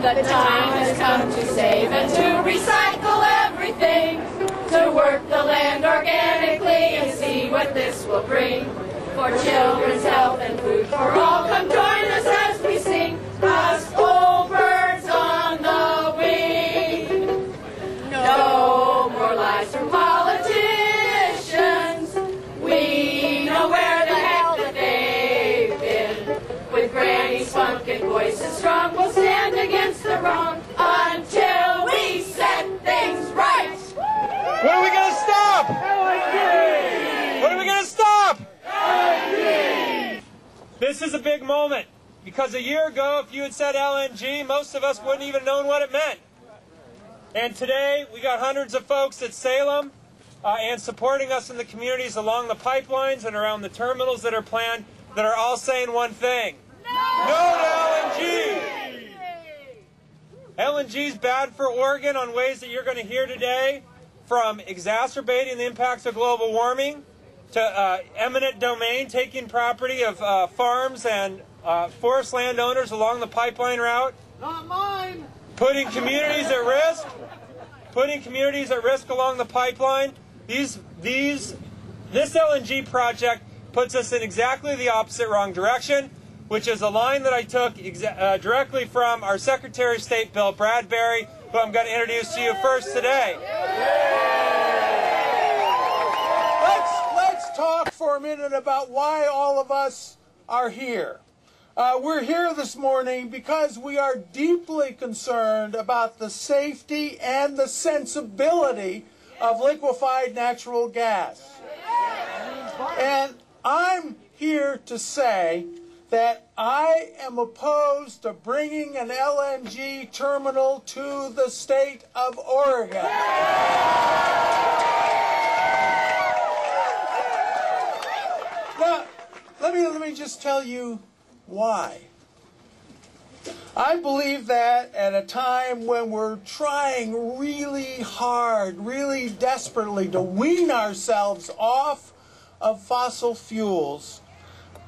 The time has come to save and to recycle everything, to work the land organically and see what this will bring. For children's health and food for all, come join us as we sing, us old birds on the wing. No more lies from politicians, we know where the heck that they've been. With Granny's funk and voices strong, we'll stand against the wrong until we set things right. What are we going to stop? LNG! What are we going to stop? LNG! This is a big moment, because a year ago, if you had said LNG, most of us wouldn't even known what it meant. And today, we got hundreds of folks at Salem and supporting us in the communities along the pipelines and around the terminals that are planned that are all saying one thing. No to LNG! LNG is bad for Oregon on ways that you're going to hear today, from exacerbating the impacts of global warming to eminent domain, taking property of farms and forest landowners along the pipeline route. Not mine! Putting communities at risk. Putting communities at risk along the pipeline. This LNG project puts us in exactly the opposite wrong direction, which is a line that I took directly from our Secretary of State, Bill Bradbury, who I'm going to introduce to you first today. Let's talk for a minute about why all of us are here. We're here this morning because we are deeply concerned about the safety and the sensibility of liquefied natural gas. And I'm here to say that I am opposed to bringing an LNG terminal to the state of Oregon. Now, let me just tell you why. I believe that at a time when we're trying really hard, really desperately to wean ourselves off of fossil fuels,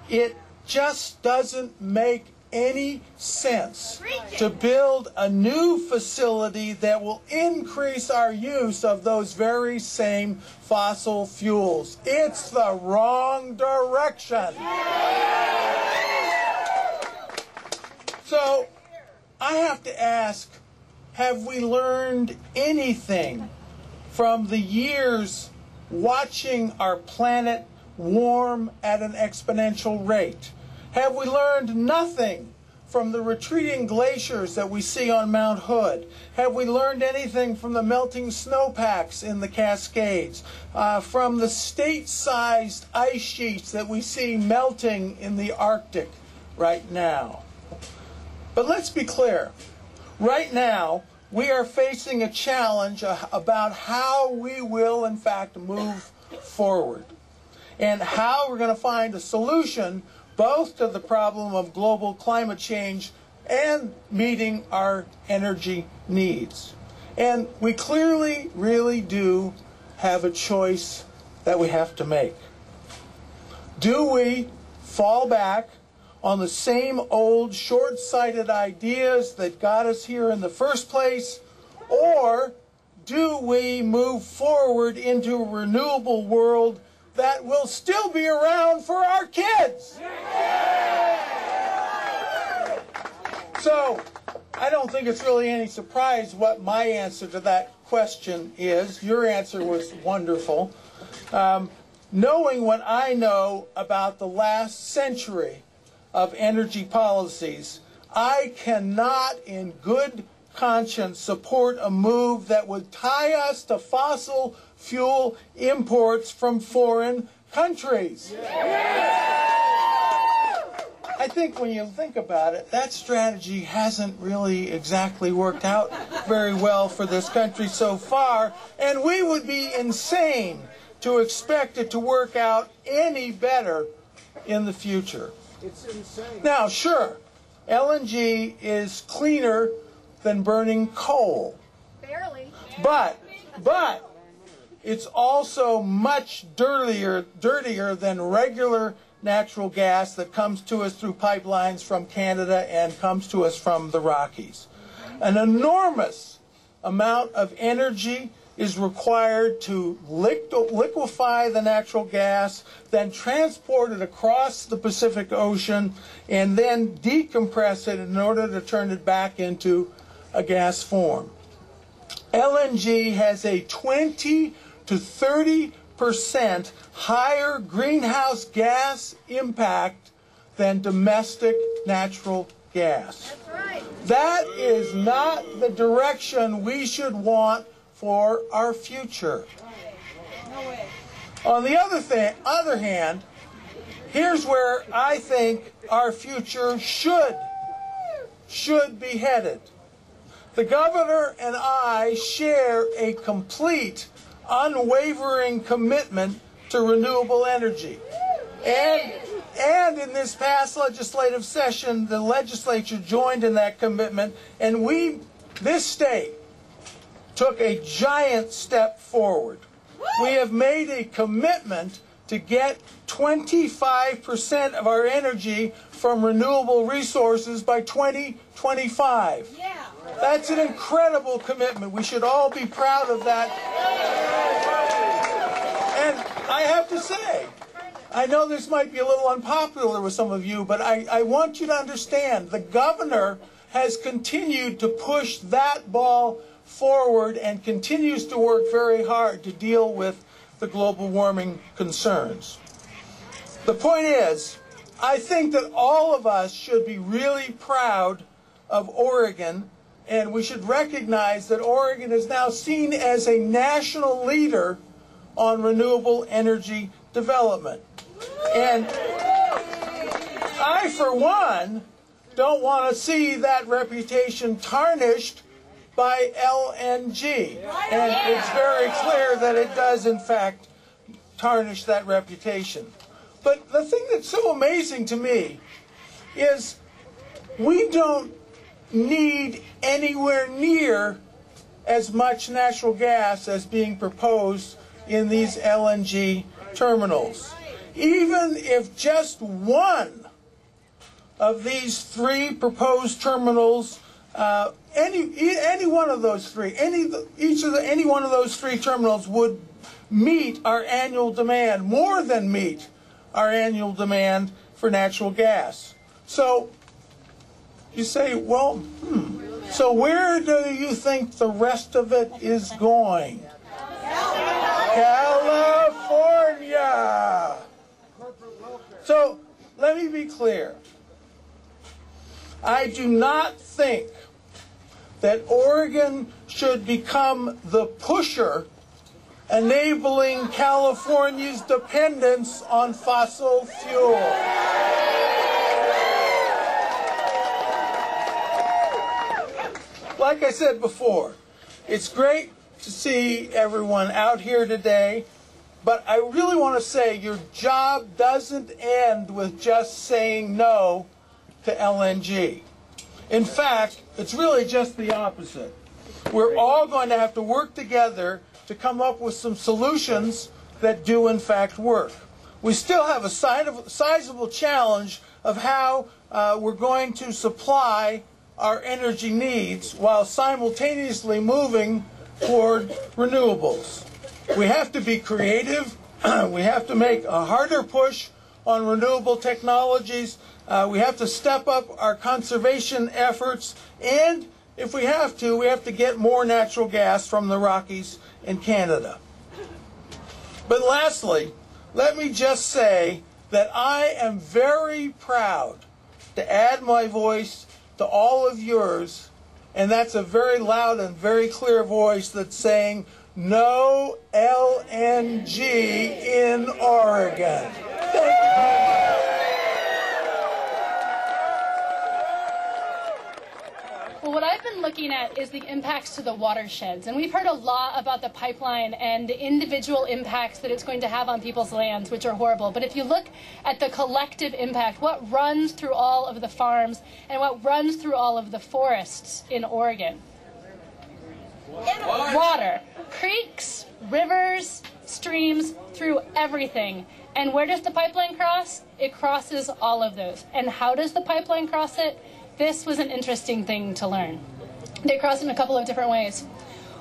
it just doesn't make any sense to build a new facility that will increase our use of those very same fossil fuels. It's the wrong direction. So I have to ask, have we learned anything from the years watching our planet warm at an exponential rate? Have we learned nothing from the retreating glaciers that we see on Mount Hood? Have we learned anything from the melting snowpacks in the Cascades? From the state-sized ice sheets that we see melting in the Arctic right now? But let's be clear. Right now, we are facing a challenge about how we will, in fact, move forward, and how we're going to find a solution both to the problem of global climate change and meeting our energy needs. And we clearly really do have a choice that we have to make. Do we fall back on the same old short-sighted ideas that got us here in the first place, or do we move forward into a renewable world that will still be around for our kids? So, I don't think it's really any surprise what my answer to that question is. Your answer was wonderful. Knowing what I know about the last century of energy policies, I cannot in good conscience support a move that would tie us to fossil fuel imports from foreign countries. I think when you think about it, that strategy hasn't really exactly worked out very well for this country so far, and we would be insane to expect it to work out any better in the future. It's insane. Now, sure, LNG is cleaner than burning coal. Barely. But it's also much dirtier than regular natural gas that comes to us through pipelines from Canada and comes to us from the Rockies. An enormous amount of energy is required to liquefy the natural gas, then transport it across the Pacific Ocean, and then decompress it in order to turn it back into a gas form. LNG has a 20 to 30% higher greenhouse gas impact than domestic natural gas. That's right. That is not the direction we should want for our future. No way. On the other hand, here's where I think our future should be headed. The governor and I share a complete, unwavering commitment to renewable energy. And in this past legislative session, the legislature joined in that commitment, and this state, took a giant step forward. We have made a commitment to get 25% of our energy from renewable resources by 2025. Yeah. That's an incredible commitment. We should all be proud of that. And I have to say, I know this might be a little unpopular with some of you, but I want you to understand the governor has continued to push that ball forward and continues to work very hard to deal with the global warming concerns. The point is, I think that all of us should be really proud of Oregon, and we should recognize that Oregon is now seen as a national leader on renewable energy development. And I, for one, don't want to see that reputation tarnished by LNG. And it's very clear that it does, in fact, tarnish that reputation. But the thing that's so amazing to me is we don't need anywhere near as much natural gas as being proposed in these LNG terminals. Even if just one of these three proposed terminals, any one of those three, any one of those three terminals would meet our annual demand, more than meet our annual demand for natural gas. So you say, well, so where do you think the rest of it is going? California! So let me be clear. I do not think that Oregon should become the pusher enabling California's dependence on fossil fuel. Like I said before, it's great to see everyone out here today, but I really want to say your job doesn't end with just saying no to LNG. In fact, it's really just the opposite. We're all going to have to work together to come up with some solutions that do in fact work. We still have a sizable challenge of how we're going to supply our energy needs while simultaneously moving toward renewables. We have to be creative. We have to make a harder push on renewable technologies. We have to step up our conservation efforts, and if we have to get more natural gas from the Rockies and Canada. But lastly, let me just say that I am very proud to add my voice to all of yours, and that's a very loud and very clear voice that's saying, no LNG in Oregon. Thank you. Well, what I've been looking at is the impacts to the watersheds. And we've heard a lot about the pipeline and the individual impacts that it's going to have on people's lands, which are horrible. But if you look at the collective impact, what runs through all of the farms and what runs through all of the forests in Oregon? Water. Creeks, rivers, streams, through everything. And where does the pipeline cross? It crosses all of those. And how does the pipeline cross it? This was an interesting thing to learn. They cross in a couple of different ways.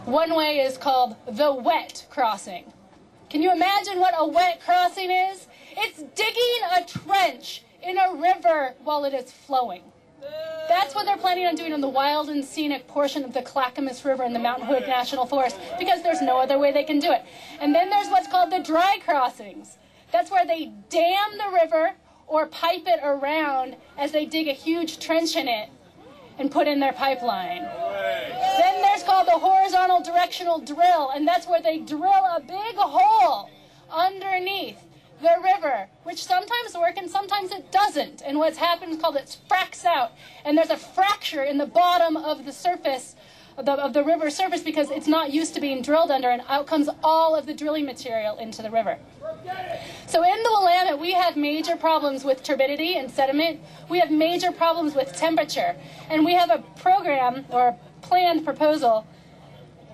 One way is called the wet crossing. Can you imagine what a wet crossing is? It's digging a trench in a river while it is flowing. That's what they're planning on doing on the wild and scenic portion of the Clackamas River in the Mountain Hood National Forest, because there's no other way they can do it. And then there's what's called the dry crossings. That's where they dam the river or pipe it around as they dig a huge trench in it and put in their pipeline. Then there's called the horizontal directional drill, and that's where they drill a big hole underneath the river, which sometimes works and sometimes it doesn't. And what's happened is called it fracks out, and there's a fracture in the bottom of the surface of the river surface because it's not used to being drilled under, and out comes all of the drilling material into the river. So in the Willamette, we have major problems with turbidity and sediment. We have major problems with temperature. And we have a program or a planned proposal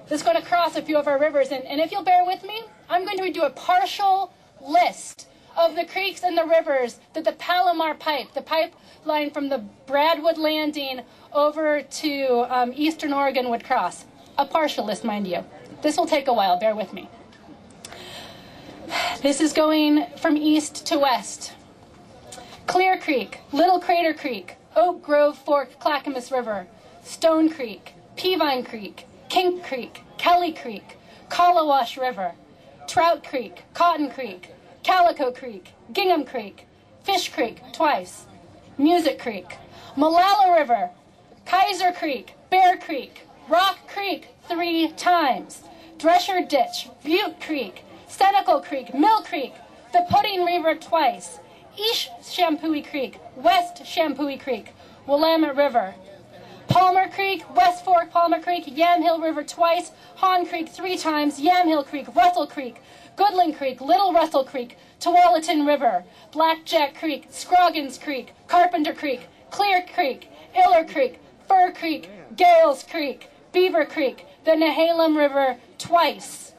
that's going to cross a few of our rivers. And if you'll bear with me, I'm going to do a partial list of the creeks and the rivers that the Palomar pipe, the pipeline from the Bradwood Landing over to eastern Oregon, would cross. A partial list, mind you. This will take a while, bear with me. This is going from east to west. Clear Creek, Little Crater Creek, Oak Grove Fork, Clackamas River, Stone Creek, Peavine Creek, Kink Creek, Kelly Creek, Kallawash River, Trout Creek, Cotton Creek, Calico Creek, Gingham Creek, Fish Creek twice, Music Creek, Molalla River, Kaiser Creek, Bear Creek, Rock Creek 3 times, Drescher Ditch, Butte Creek, Senecal Creek, Mill Creek, the Pudding River twice, East Shampooey Creek, West Shampooey Creek, Willamette River, Palmer Creek, West Fork Palmer Creek, Yamhill River twice, Hahn Creek 3 times, Yamhill Creek, Russell Creek, Goodland Creek, Little Russell Creek, Tualatin River, Blackjack Creek, Scroggins Creek, Carpenter Creek, Clear Creek, Iller Creek, Fur Creek, Gales Creek, Beaver Creek, the Nehalem River twice,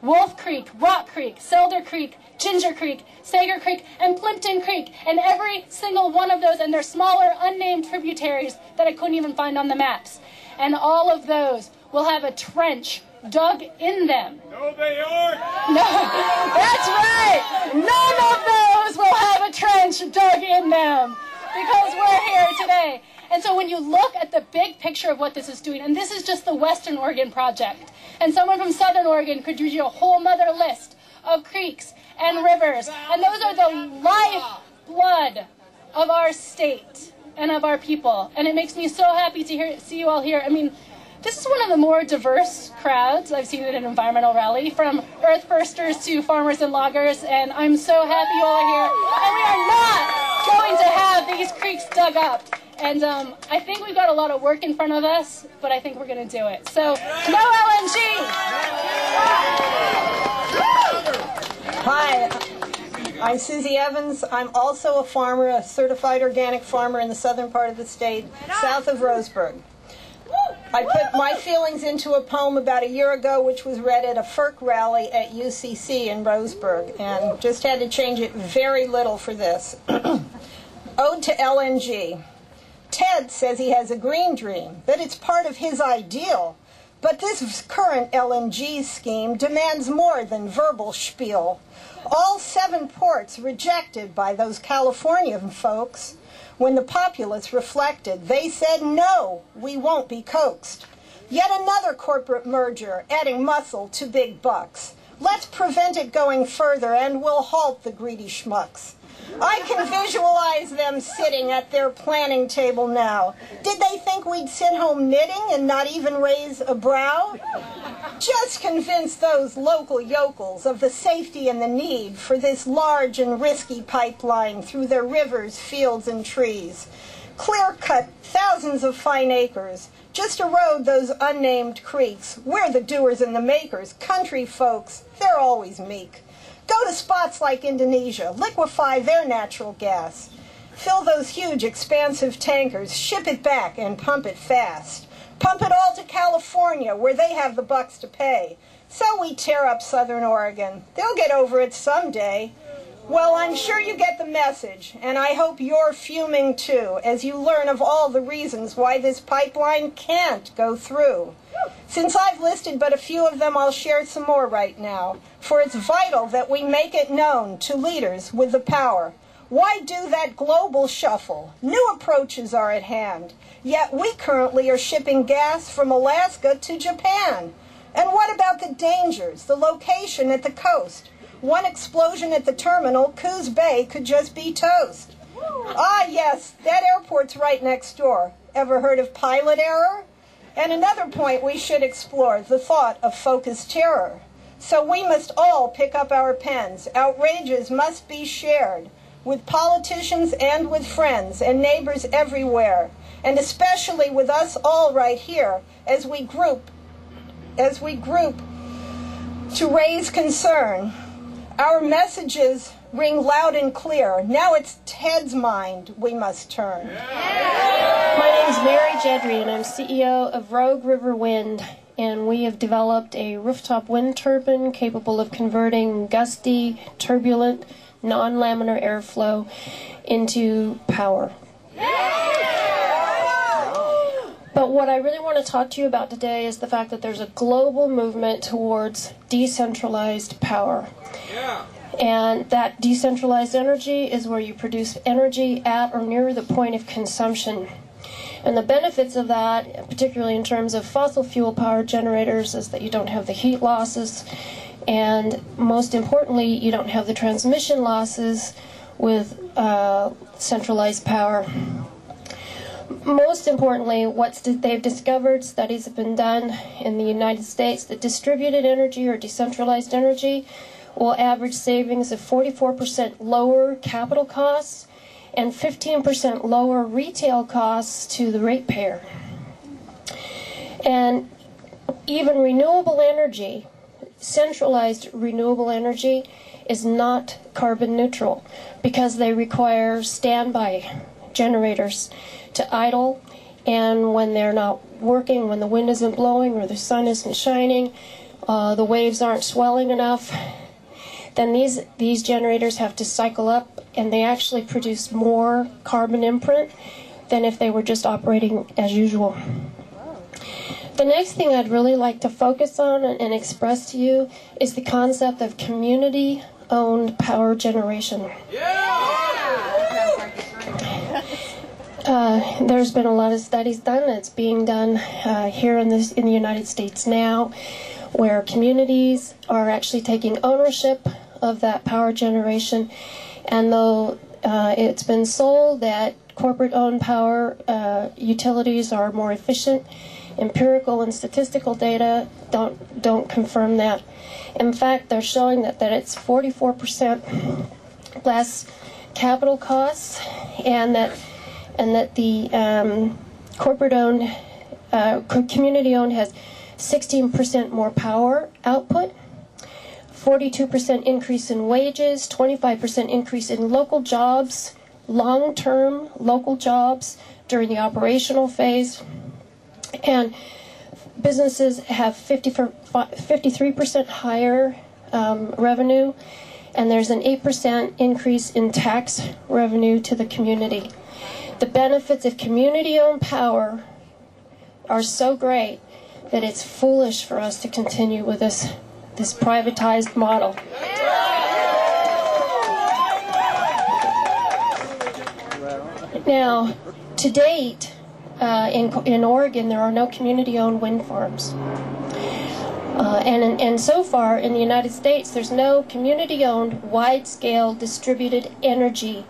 Wolf Creek, Rock Creek, Selder Creek, Ginger Creek, Sager Creek, and Plimpton Creek, and every single one of those and their smaller unnamed tributaries that I couldn't even find on the maps. And all of those will have a trench dug in them. No, they aren't. No, that's right. None of those will have a trench dug in them because we're here today. And so when you look at the big picture of what this is doing, and this is just the Western Oregon project, and someone from Southern Oregon could do you a whole nother list of creeks and rivers, and those are the lifeblood of our state and of our people. And it makes me so happy to see you all here. I mean, this is one of the more diverse crowds I've seen at an environmental rally, from earth firsters to farmers and loggers, and I'm so happy you all are here. And we are not going to have these creeks dug up. And I think we've got a lot of work in front of us, but I think we're going to do it. So, no LNG! Hi, I'm Susie Evans. I'm also a farmer, a certified organic farmer in the southern part of the state, south of Roseburg. I put my feelings into a poem about a year ago, which was read at a FERC rally at UCC in Roseburg, and just had to change it very little for this. Ode to LNG. Ted says he has a green dream, that it's part of his ideal. But this current LNG scheme demands more than verbal spiel. All 7 ports rejected by those Californian folks. When the populace reflected, they said, no, we won't be coaxed. Yet another corporate merger, adding muscle to big bucks. Let's prevent it going further, and we'll halt the greedy schmucks. I can visualize them sitting at their planning table now. Did they think we'd sit home knitting and not even raise a brow? Just convince those local yokels of the safety and the need for this large and risky pipeline through their rivers, fields, and trees. Clear-cut thousands of fine acres. Just erode those unnamed creeks. We're the doers and the makers. Country folks, they're always meek. Go to spots like Indonesia, liquefy their natural gas. Fill those huge, expansive tankers, ship it back, and pump it fast. Pump it all to California, where they have the bucks to pay. So we tear up Southern Oregon. They'll get over it someday. Well, I'm sure you get the message, and I hope you're fuming too, as you learn of all the reasons why this pipeline can't go through. Since I've listed but a few of them, I'll share some more right now, for it's vital that we make it known to leaders with the power. Why do that global shuffle? New approaches are at hand, yet we currently are shipping gas from Alaska to Japan. And what about the dangers, the location at the coast? One explosion at the terminal, Coos Bay, could just be toast. Ah, yes, that airport's right next door. Ever heard of pilot error? And another point we should explore, the thought of focused terror. So we must all pick up our pens. Outrages must be shared with politicians and with friends and neighbors everywhere, and especially with us all right here as we group to raise concern. Our messages ring loud and clear. Now it's Ted's mind we must turn. My name is Mary Jedry, and I'm CEO of Rogue River Wind, and we have developed a rooftop wind turbine capable of converting gusty, turbulent, non-laminar airflow into power. But what I really want to talk to you about today is the fact that there's a global movement towards decentralized power. And that decentralized energy is where you produce energy at or near the point of consumption. And the benefits of that, particularly in terms of fossil fuel power generators, is that you don't have the heat losses, and most importantly, you don't have the transmission losses with centralized power. Most importantly, they've discovered, studies have been done in the United States, that distributed energy or decentralized energy will average savings of 44% lower capital costs and 15% lower retail costs to the ratepayer. And even renewable energy, centralized renewable energy, is not carbon neutral because they require standby generators to idle, and when they're not working, when the wind isn't blowing or the sun isn't shining, the waves aren't swelling enough, then these generators have to cycle up, and they actually produce more carbon imprint than if they were just operating as usual. The next thing I'd really like to focus on and express to you is the concept of community-owned power generation. There's been a lot of studies done. It's being done here in the United States now, where communities are actually taking ownership of that power generation. And though it's been sold that corporate-owned power utilities are more efficient, empirical and statistical data don't confirm that. In fact, they're showing that it's 44% less capital costs, and that the corporate-owned, community-owned has 16% more power output, 42% increase in wages, 25% increase in local jobs, long-term local jobs during the operational phase, and businesses have 53% higher revenue, and there's an 8% increase in tax revenue to the community. The benefits of community-owned power are so great that it's foolish for us to continue with this privatized model. Now, to date, in Oregon, there are no community-owned wind farms. And so far, in the United States, there's no community-owned, wide-scale, distributed energy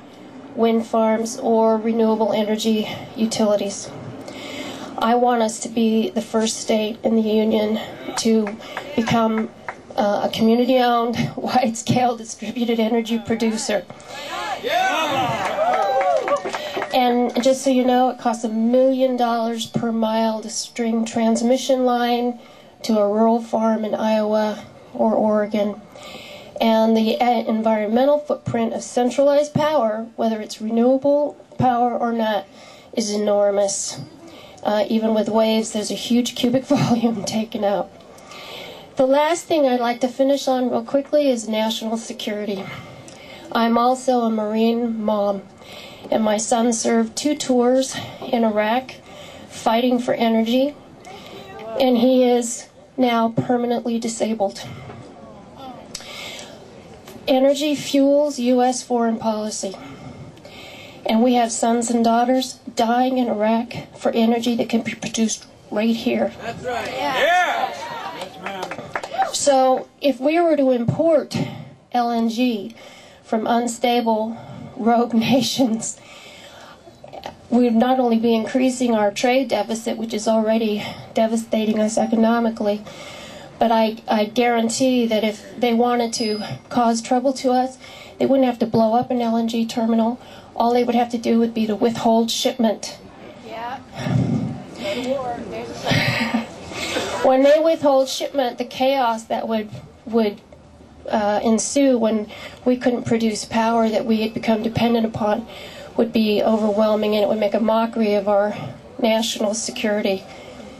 wind farms or renewable energy utilities. I want us to be the first state in the union to become a community-owned, wide-scale, distributed energy producer. And just so you know, it costs $1 million per mile to string transmission line to a rural farm in Iowa or Oregon. And the environmental footprint of centralized power, whether it's renewable power or not, is enormous. Even with waves, there's a huge cubic volume taken out. The last thing I'd like to finish on real quickly is national security. I'm also a Marine mom, and my son served 2 tours in Iraq fighting for energy, and he is now permanently disabled. Energy fuels U.S. foreign policy, and we have sons and daughters dying in Iraq for energy that can be produced right here. That's right. Yeah. Yes, ma'am. So if we were to import LNG from unstable rogue nations, we would not only be increasing our trade deficit, which is already devastating us economically, but I guarantee that if they wanted to cause trouble to us, they wouldn't have to blow up an LNG terminal. All they would have to do would be to withhold shipment. Yeah. When they withhold shipment, the chaos that would ensue when we couldn't produce power that we had become dependent upon would be overwhelming, and it would make a mockery of our national security.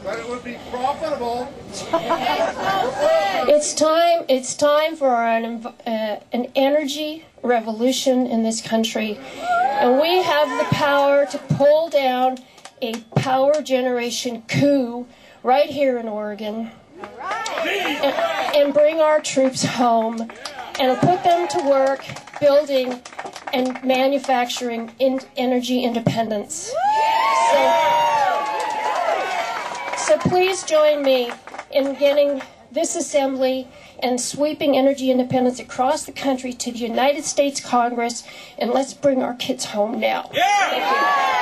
But it would be profitable. It's time for an energy revolution in this country, and we have the power to pull down a power generation coup right here in Oregon, and bring our troops home and put them to work building and manufacturing energy independence. So please join me in getting this assembly and sweeping energy independence across the country to the United States Congress, and let's bring our kids home now. Yeah. Thank you.